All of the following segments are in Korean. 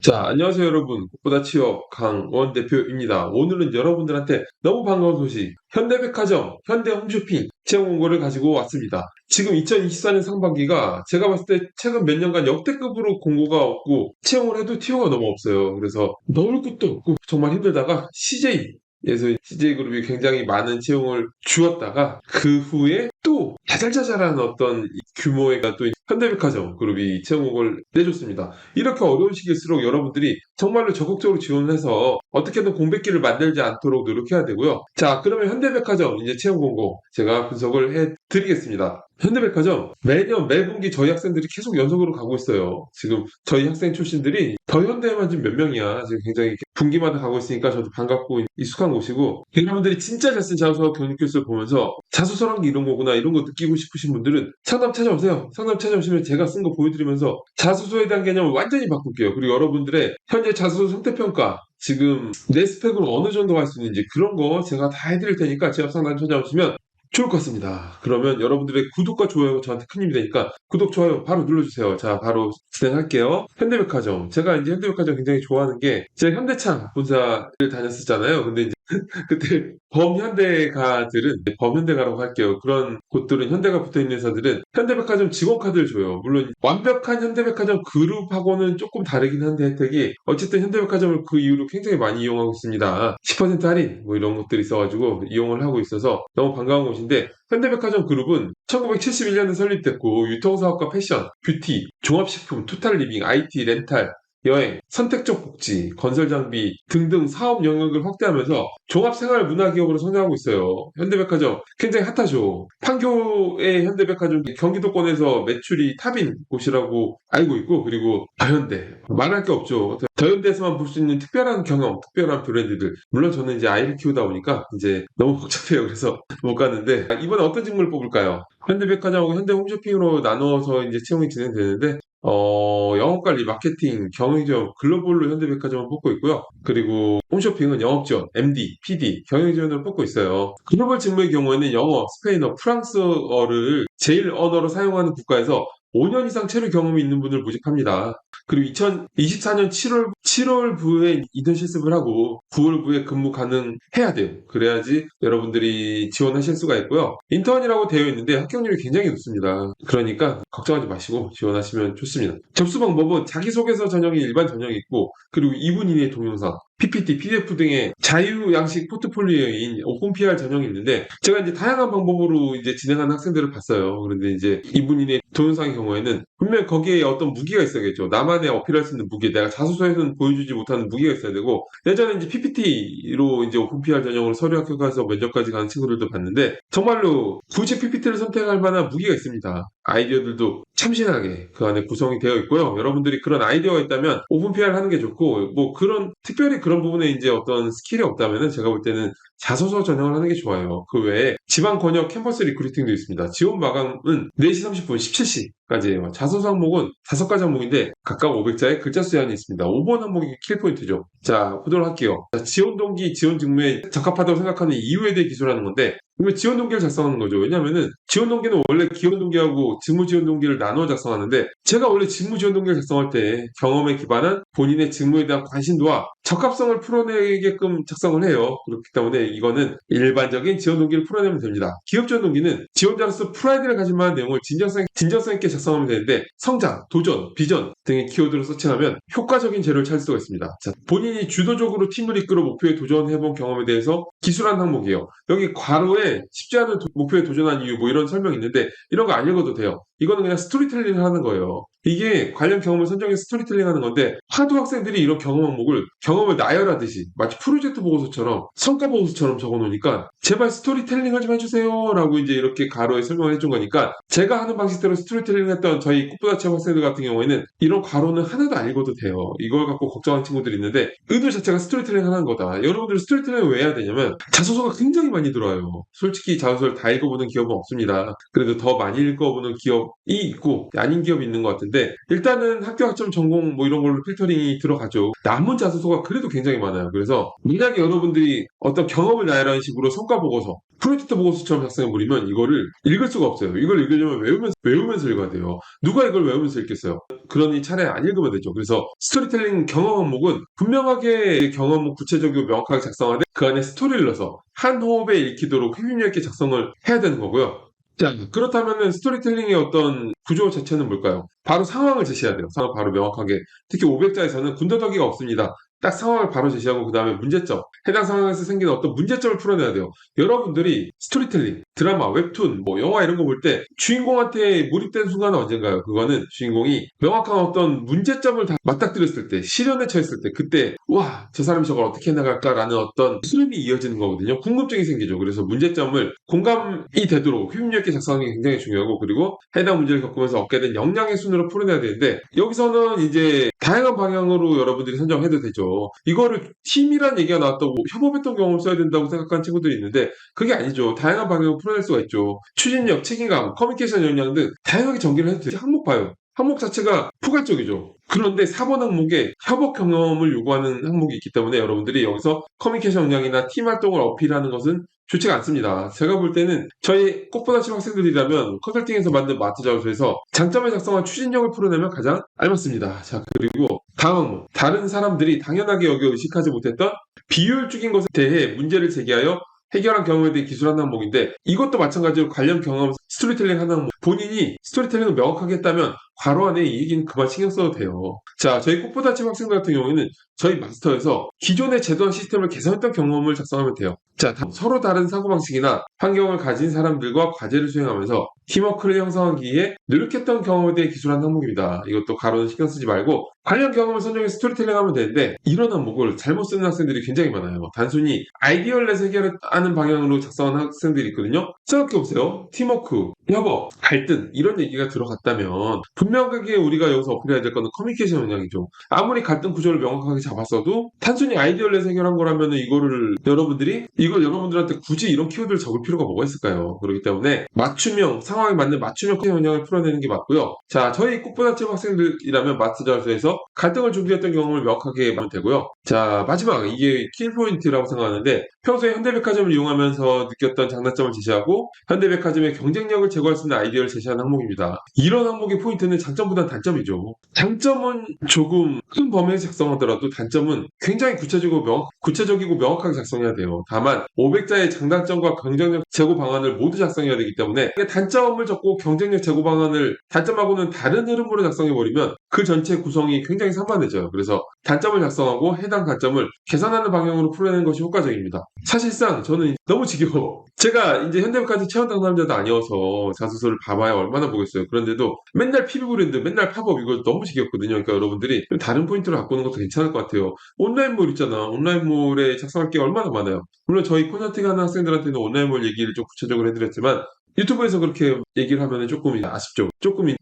자, 안녕하세요, 여러분. 꽃보다 취업 강원 대표입니다. 오늘은 여러분들한테 너무 반가운 소식, 현대백화점, 현대홈쇼핑 채용 공고를 가지고 왔습니다. 지금 2024년 상반기가 제가 봤을 때 최근 몇 년간 역대급으로 공고가 없고 채용을 해도 티오가 너무 없어요. 그래서 넣을 곳도 없고 정말 힘들다가 CJ에서 CJ그룹이 굉장히 많은 채용을 주었다가 그 후에 또 자잘자잘한 어떤 규모의 또 현대백화점 그룹이 채용 공고를 내줬습니다. 이렇게 어려운 시기일수록 여러분들이 정말로 적극적으로 지원해서 어떻게든 공백기를 만들지 않도록 노력해야 되고요. 자, 그러면 현대백화점 이제 채용 공고 제가 분석을 해드리겠습니다. 현대백화점 매년 매분기 저희 학생들이 계속 연속으로 가고 있어요. 지금 저희 학생 출신들이 더 현대에만 지금 몇 명이야. 지금 굉장히 분기마다 가고 있으니까 저도 반갑고 익숙한 곳이고, 여러분들이 진짜 잘 쓴 자소서 교육교수를 보면서 자소서란 게 이런 거구나 이런 거 느끼고 싶으신 분들은 상담 찾아오세요. 상담 찾아오시면 제가 쓴 거 보여드리면서 자소서에 대한 개념을 완전히 바꿀게요. 그리고 여러분들의 현재 자소서 성태평가 지금 내 스펙으로 어느 정도 갈 수 있는지 그런 거 제가 다 해드릴 테니까 제 상담 찾아오시면 좋을 것 같습니다. 그러면 여러분들의 구독과 좋아요가 저한테 큰 힘이 되니까 구독, 좋아요 바로 눌러주세요. 자, 바로 진행할게요. 현대백화점. 제가 이제 현대백화점 굉장히 좋아하는 게 제가 현대창 본사를 다녔었잖아요. 근데 이제 그때 범현대가들은 범현대가라고 할게요. 그런 곳들은 현대가 붙어있는 회사들은 현대백화점 직원카드를 줘요. 물론 완벽한 현대백화점 그룹하고는 조금 다르긴 한데 혜택이 어쨌든 현대백화점을 그 이후로 굉장히 많이 이용하고 있습니다. 10% 할인 뭐 이런 것들이 있어가지고 이용을 하고 있어서 너무 반가운 곳인데, 현대백화점 그룹은 1971년에 설립됐고 유통사업과 패션, 뷰티, 종합식품, 투탈리빙, IT, 렌탈, 여행, 선택적 복지, 건설 장비 등등 사업 영역을 확대하면서 종합생활문화기업으로 성장하고 있어요. 현대백화점 굉장히 핫하죠. 판교의 현대백화점 경기도권에서 매출이 탑인 곳이라고 알고 있고, 그리고 더현대 말할 게 없죠. 더현대에서만 볼 수 있는 특별한 경험, 특별한 브랜드들. 물론 저는 이제 아이를 키우다 보니까 이제 너무 복잡해요. 그래서 못 갔는데 이번에 어떤 직무를 뽑을까요? 현대백화점하고 현대홈쇼핑으로 나누어서 이제 채용이 진행되는데, 영업관리, 마케팅, 경영지원, 글로벌로 현대백화점을 뽑고 있고요. 그리고 홈쇼핑은 영업지원, MD, PD, 경영지원을 뽑고 있어요. 글로벌 직무의 경우에는 영어, 스페인어, 프랑스어를 제일 언어로 사용하는 국가에서 5년 이상 체류 경험이 있는 분을 모집합니다. 그리고 2024년 7월부에 인턴 실습을 하고 9월부에 근무 가능해야 돼요. 그래야지 여러분들이 지원하실 수가 있고요. 인턴이라고 되어 있는데 합격률이 굉장히 높습니다. 그러니까 걱정하지 마시고 지원하시면 좋습니다. 접수 방법은 자기소개서 전형이 일반 전형이 있고, 그리고 2분 이내의 동영상, PPT, PDF 등의 자유 양식 포트폴리오인 오픈 PR 전형이 있는데, 제가 이제 다양한 방법으로 이제 진행하는 학생들을 봤어요. 그런데 이제 2분 이내 동영상의 경우에는 분명 거기에 어떤 무기가 있어야겠죠. 나만의 어필할 수 있는 무기, 내가 자소서에서는 보여주지 못하는 무기가 있어야 되고, 예전에 이제 PPT로 이제 오픈 PR 전형으로 서류 합격해서 면접까지 가는 친구들도 봤는데, 정말로 굳이 PPT를 선택할 만한 무기가 있습니다. 아이디어들도 참신하게 그 안에 구성이 되어 있고요. 여러분들이 그런 아이디어가 있다면 오픈 PR 하는 게 좋고, 뭐 그런 특별히 그런 부분에 이제 어떤 스킬이 없다면은 제가 볼 때는 자소서 전형을 하는 게 좋아요. 그 외에 지방 권역 캠퍼스 리크루팅도 있습니다. 지원 마감은 4시 30분 17시까지예요. 자소서 항목은 5가지 항목인데 각각 500자의 글자 수 제한이 있습니다. 5번 항목이 킬포인트죠. 자, 보도록 할게요. 자, 지원 동기, 지원 직무에 적합하다고 생각하는 이유에 대해 기술하는 건데, 그러면 지원 동기를 작성하는 거죠. 왜냐면은 지원 동기는 원래 기원 동기하고 직무 지원 동기를 나누어 작성하는데, 제가 원래 직무 지원 동기를 작성할 때 경험에 기반한 본인의 직무에 대한 관심도와 적합성을 풀어내게끔 작성을 해요. 그렇기 때문에 이거는 일반적인 지원 동기를 풀어내면 됩니다. 기업 지원 동기는 지원자로서 프라이드를 가질 만한 내용을 진정성 있게 작성하면 되는데, 성장, 도전, 비전 등의 키워드로 서칭하면 효과적인 재료를 찾을 수가 있습니다. 자, 본인이 주도적으로 팀을 이끌어 목표에 도전해본 경험에 대해서 기술한 항목이에요. 여기 괄호에 쉽지 않은 목표에 도전한 이유 뭐 이런 설명이 있는데, 이런 거 안 읽어도 돼요. 이거는 그냥 스토리텔링을 하는 거예요. 이게 관련 경험을 선정해서 스토리텔링 하는 건데, 하도 학생들이 이런 경험 항목을 경험을 나열하듯이 마치 프로젝트 보고서처럼 성과 보고서처럼 적어놓으니까, 제발 스토리텔링을 좀 해주세요 라고 이제 이렇게 가로에 설명을 해준 거니까, 제가 하는 방식대로 스토리텔링 했던 저희 꽃보다 취업 학생들 같은 경우에는 이런 가로는 하나도 안 읽어도 돼요. 이걸 갖고 걱정하는 친구들이 있는데, 의도 자체가 스토리텔링 하는 거다. 여러분들 스토리텔링을 왜 해야 되냐면 자소서가 굉장히 많이 들어와요. 솔직히 자소서를 다 읽어보는 기업은 없습니다. 그래도 더 많이 읽어보는 기업이 있고 아닌 기업이 있는 것 같은데, 일단은 학교 학점 전공 뭐 이런 걸로 필터링이 들어가죠. 남은 자소서가 그래도 굉장히 많아요. 그래서 만약에 여러분들이 어떤 경험을 나열하는 식으로 성과 보고서, 프로젝트 보고서처럼 작성해버리면 이거를 읽을 수가 없어요. 이걸 읽으려면 외우면서 읽어야 돼요. 누가 이걸 외우면서 읽겠어요? 그러니 차라리 안 읽으면 되죠. 그래서 스토리텔링 경험 항목은 분명하게 경험 구체적이고 명확하게 작성하되 그 안에 스토리를 넣어서 한 호흡에 읽히도록 흡입력 있게 작성을 해야 되는 거고요. 자, 그렇다면 스토리텔링의 어떤 구조 자체는 뭘까요? 바로 상황을 제시해야 돼요. 상황을 바로 명확하게. 특히 500자에서는 군더더기가 없습니다. 딱 상황을 바로 제시하고 그 다음에 문제점, 해당 상황에서 생기는 어떤 문제점을 풀어내야 돼요. 여러분들이 스토리텔링, 드라마, 웹툰, 뭐 영화 이런 거 볼 때 주인공한테 몰입된 순간은 언젠가요? 그거는 주인공이 명확한 어떤 문제점을 다 맞닥뜨렸을 때, 시련에 처했을 때, 그때 와, 저 사람이 저걸 어떻게 해나갈까라는 어떤 흐름이 이어지는 거거든요. 궁금증이 생기죠. 그래서 문제점을 공감이 되도록 흡입력 있게 작성하는 게 굉장히 중요하고, 그리고 해당 문제를 겪으면서 얻게 된 역량의 순으로 풀어내야 되는데, 여기서는 이제 다양한 방향으로 여러분들이 선정해도 되죠. 이거를 팀이란 얘기가 나왔다고 협업했던 경험을 써야 된다고 생각하는 친구들이 있는데 그게 아니죠. 다양한 방향으로 풀어낼 수가 있죠. 추진력, 책임감, 커뮤니케이션 역량 등 다양하게 전개를 해도 되죠. 항목 봐요. 항목 자체가 포괄적이죠. 그런데 4번 항목에 협업 경험을 요구하는 항목이 있기 때문에 여러분들이 여기서 커뮤니케이션 역량이나 팀 활동을 어필하는 것은 좋지가 않습니다. 제가 볼 때는 저희 꽃보다치 학생들이라면 컨설팅에서 만든 마트 자료에서 장점을 작성한 추진력을 풀어내면 가장 알맞습니다. 자, 그리고 다음 항목. 다른 사람들이 당연하게 여겨 의식하지 못했던 비효율적인 것에 대해 문제를 제기하여 해결한 경험에 대해 기술하는 항목인데 이것도 마찬가지로 관련 경험 스토리텔링 하는 항목. 본인이 스토리텔링을 명확하게 했다면 괄호 안에 이 얘기는 그만 신경 써도 돼요. 자, 저희 꽃보다치 학생들 같은 경우에는 저희 마스터에서 기존의 제도와 시스템을 개선했던 경험을 작성하면 돼요. 자, 서로 다른 사고방식이나 환경을 가진 사람들과 과제를 수행하면서 팀워크를 형성하기 위해 노력했던 경험에 대해 기술하는 항목입니다. 이것도 가로는 신경 쓰지 말고 관련 경험을 선정해서 스토리텔링 하면 되는데 이런 항목을 잘못 쓰는 학생들이 굉장히 많아요. 단순히 아이디어를 내서 해결하는 방향으로 작성하는 학생들이 있거든요. 생각해보세요. 팀워크, 협업, 갈등 이런 얘기가 들어갔다면 분명하게 우리가 여기서 어필해야 될 거는 커뮤니케이션 역량이죠. 아무리 갈등 구조를 명확하게 잡았어도 단순히 아이디어를 내서 해결한 거라면 이걸 여러분들한테 굳이 이런 키워드를 적을 필요가 뭐가 있을까요? 그렇기 때문에 맞춤형, 상황에 맞는 맞춤형 역량을 풀어내는 게 맞고요. 자, 저희 꽃보다치 학생들이라면 마트 자료에서 갈등을 준비했던 경험을 명확하게 하면 되고요. 자, 마지막 이게 킬포인트라고 생각하는데 평소에 현대백화점을 이용하면서 느꼈던 장단점을 제시하고 현대백화점의 경쟁력을 제고할 수 있는 아이디어를 제시하는 항목입니다. 이런 항목의 포인트는 장점보다 단점이죠. 장점은 조금 큰 범위에서 작성하더라도 단점은 굉장히 구체적이고 명확하게 작성해야 돼요. 다만 500자의 장단점과 경쟁력 제고 방안을 모두 작성해야 되기 때문에 단점을 적고 경쟁력 제고 방안을 단점하고는 다른 흐름으로 작성해버리면 그 전체 구성이 굉장히 산만해져요. 그래서 단점을 작성하고 해당 단점을 개선하는 방향으로 풀어내는 것이 효과적입니다. 사실상 저는 너무 지겨워. 제가 이제 현대백화점 체험 당사자도 아니어서 자소서를 봐봐야 얼마나 보겠어요. 그런데도 맨날 PB 브랜드, 맨날 팝업 이거 너무 지겹거든요. 그러니까 여러분들이 다른 포인트를 갖고 오는 것도 괜찮을 것 같아요. 온라인몰 있잖아. 온라인몰에 작성할 게 얼마나 많아요. 물론 저희 콘서팅 하는 학생들한테는 온라인몰 얘기를 좀 구체적으로 해드렸지만 유튜브에서 그렇게 얘기를 하면 조금 아쉽죠. 조금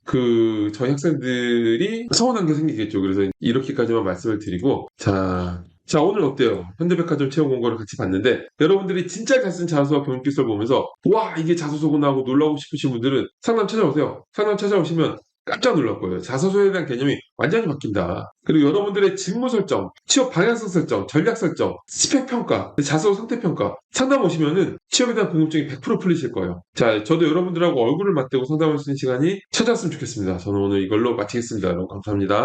저희 학생들이 서운한 게 생기겠죠. 그래서 이렇게까지만 말씀을 드리고 자, 오늘 어때요? 현대백화점 채용 공고를 같이 봤는데 여러분들이 진짜 잘 쓴 자소서와 경력기술 보면서 와 이게 자소서구나 하고 놀라고 싶으신 분들은 상담 찾아오세요. 상담 찾아오시면 깜짝 놀랄 거예요. 자소서에 대한 개념이 완전히 바뀐다. 그리고 여러분들의 직무 설정, 취업 방향성 설정, 전략 설정, 스펙 평가, 자소서 상태 평가 상담 오시면은 취업에 대한 궁금증이 100% 풀리실 거예요. 자, 저도 여러분들하고 얼굴을 맞대고 상담할 수 있는 시간이 찾아왔으면 좋겠습니다. 저는 오늘 이걸로 마치겠습니다. 여러분 감사합니다.